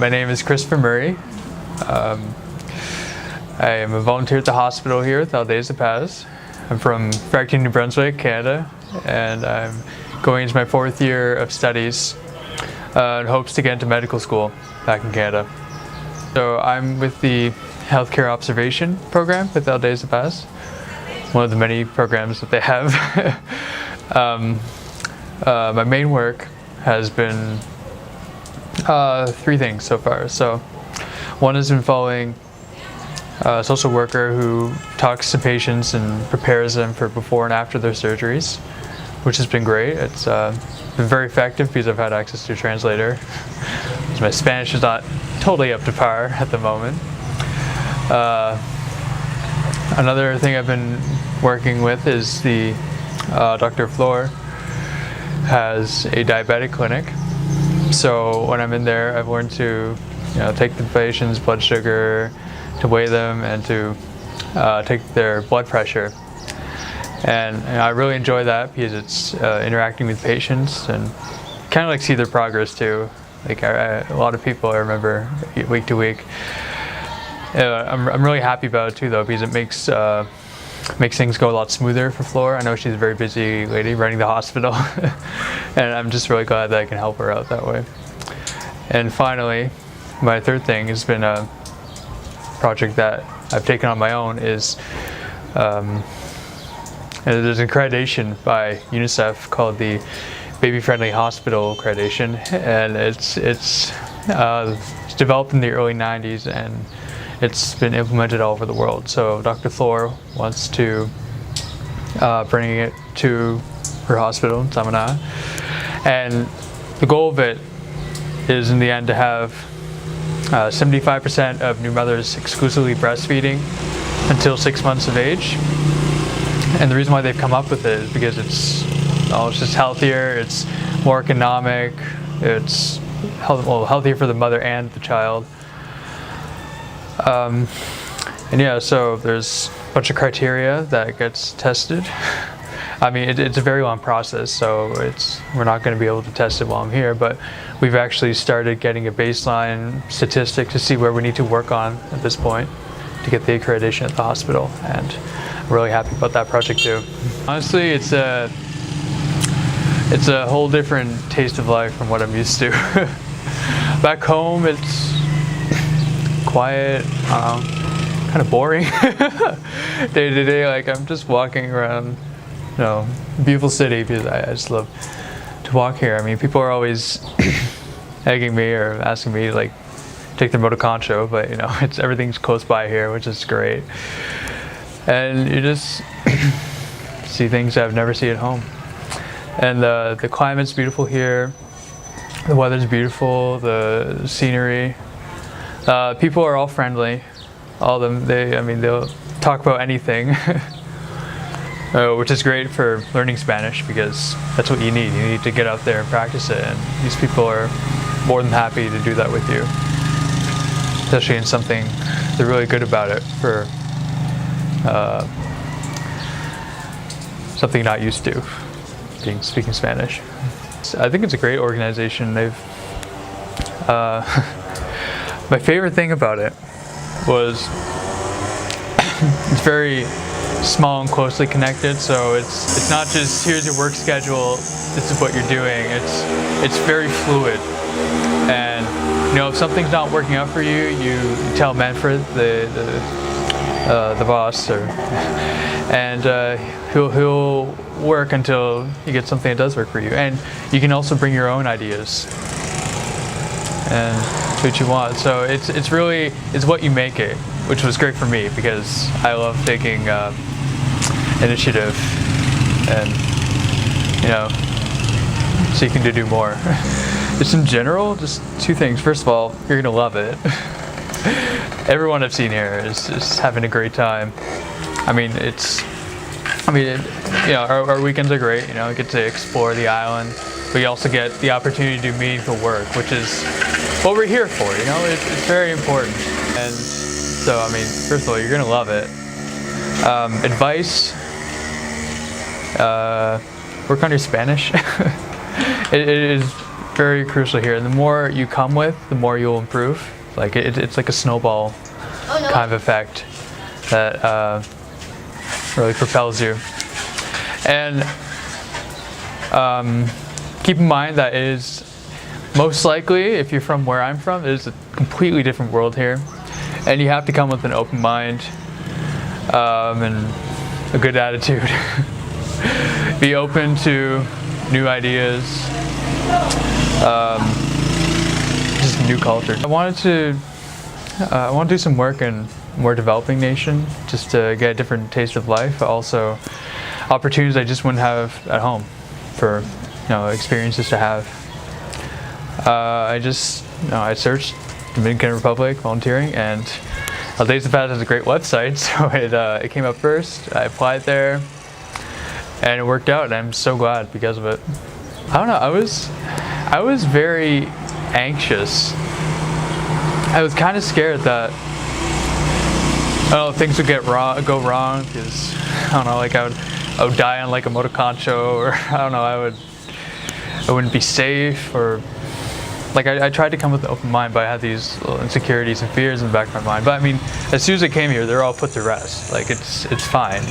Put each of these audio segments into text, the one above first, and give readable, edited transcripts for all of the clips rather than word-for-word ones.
My name is Christopher Murray. I am a volunteer at the hospital here with Aldeas de Paz. I'm from Fredericton, New Brunswick, Canada, and I'm going into my 4th year of studies in hopes to get into medical school back in Canada. So I'm with the Healthcare Observation Program with Aldeas de Paz, one of the many programs that they have. My main work has been 3 things so far. So one has been following a social worker who talks to patients and prepares them for before and after their surgeries, which has been great. It's been very effective because I've had access to a translator. My Spanish is not totally up to par at the moment. Another thing I've been working with is the Dr. Flor has a diabetic clinic. So when I'm in there, I've learned to take the patient's blood sugar, to weigh them, and to take their blood pressure. And I really enjoy that because it's interacting with patients and kind of like see their progress too. Like a lot of people I remember week to week. I'm really happy about it too though, because it makes things go a lot smoother for Flora. I know she's a very busy lady running the hospital and I'm just really glad that I can help her out that way. And finally, my 3rd thing has been a project that I've taken on my own is there's an accreditation by UNICEF called the Baby Friendly Hospital Accreditation, and it's developed in the early 90s and it's been implemented all over the world. So Dr. Flor wants to bring it to her hospital in Samana, and the goal of it is in the end to have 75% of new mothers exclusively breastfeeding until 6 months of age. And the reason why they've come up with it is because it's just healthier, it's more economic, it's healthier for the mother and the child. And yeah, so there's a bunch of criteria that gets tested. I mean, it's a very long process, so we're not going to be able to test it while I'm here, but we've actually started getting a baseline statistic to see where we need to work on at this point to get the accreditation at the hospital, and I'm really happy about that project too. Honestly, it's a whole different taste of life from what I'm used to. Back home, it's quiet, kind of boring. Day to day, like I'm just walking around, beautiful city because I just love to walk here. I mean, people are always egging me or asking me to like take their motoconcho, but everything's close by here, which is great. And you just see things I've never seen at home. And the climate's beautiful here. The weather's beautiful. The scenery. People are all friendly. All of them. They'll talk about anything. Which is great for learning Spanish because that's what you need. You need to get out there and practice it, and these people are more than happy to do that with you, especially in something they're really good about it for something not used to, speaking Spanish. I think it's a great organization. My favorite thing about it was it's very small and closely connected, so it's not just here's your work schedule, this is what you're doing. It's very fluid, and if something's not working out for you, you tell Manfred, the boss, and he'll work until you get something that does work for you. And you can also bring your own ideas and do what you want. So it's what you make it, which was great for me because I love taking initiative and seeking to do more. Just in general, just 2 things. First of all, you're gonna love it. Everyone I've seen here is just having a great time. Our weekends are great. We get to explore the island, but you also get the opportunity to do meaningful work, which is what we're here for. It's very important. And so, first of all, you're gonna love it. Advice: work on your Spanish. It is very crucial here. And the more you come with, the more you'll improve. Like it's like a snowball kind of effect that really propels you. And keep in mind that it is most likely, if you're from where I'm from, it is a completely different world here. And you have to come with an open mind and a good attitude. Be open to new ideas, just new culture. I want to do some work in a more developing nation, just to get a different taste of life. Also, opportunities I just wouldn't have at home for experiences to have. I searched Dominican Republic volunteering, and Aldeas de Paz has a great website, so it came up first. I applied there, and it worked out, and I'm so glad because of it. I don't know. I was very anxious. I was kind of scared that things would go wrong because I would die on like a motoconcho, or I wouldn't be safe, or like I tried to come with an open mind, but I had these little insecurities and fears in the back of my mind. But I mean, as soon as I came here, they're all put to rest. Like it's fine.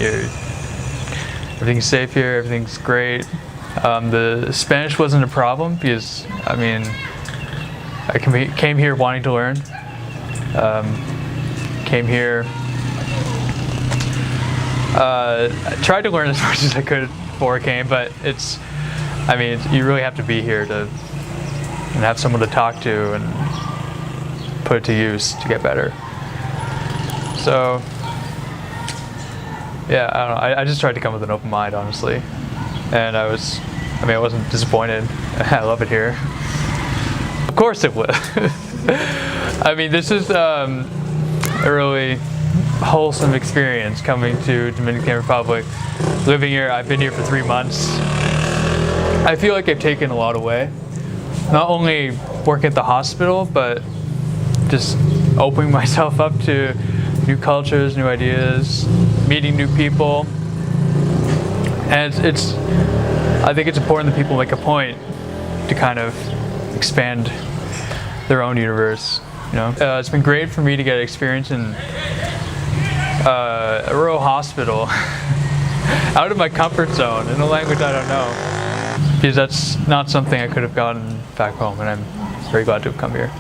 Everything's safe here. Everything's great. The Spanish wasn't a problem because I mean, I came here wanting to learn. Came here. I tried to learn as much as I could before I came, but you really have to be here and have someone to talk to and put it to use to get better. So, yeah, I don't know. I just tried to come with an open mind, honestly, and I wasn't disappointed. I love it here. Of course it would. I mean, this is a really wholesome experience coming to Dominican Republic. Living here, I've been here for 3 months. I feel like I've taken a lot away. Not only working at the hospital, but just opening myself up to new cultures, new ideas, meeting new people. And I think it's important that people make a point to kind of expand their own universe. It's been great for me to get experience in a rural hospital out of my comfort zone in a language I don't know, because that's not something I could have gotten back home, and I'm very glad to have come here.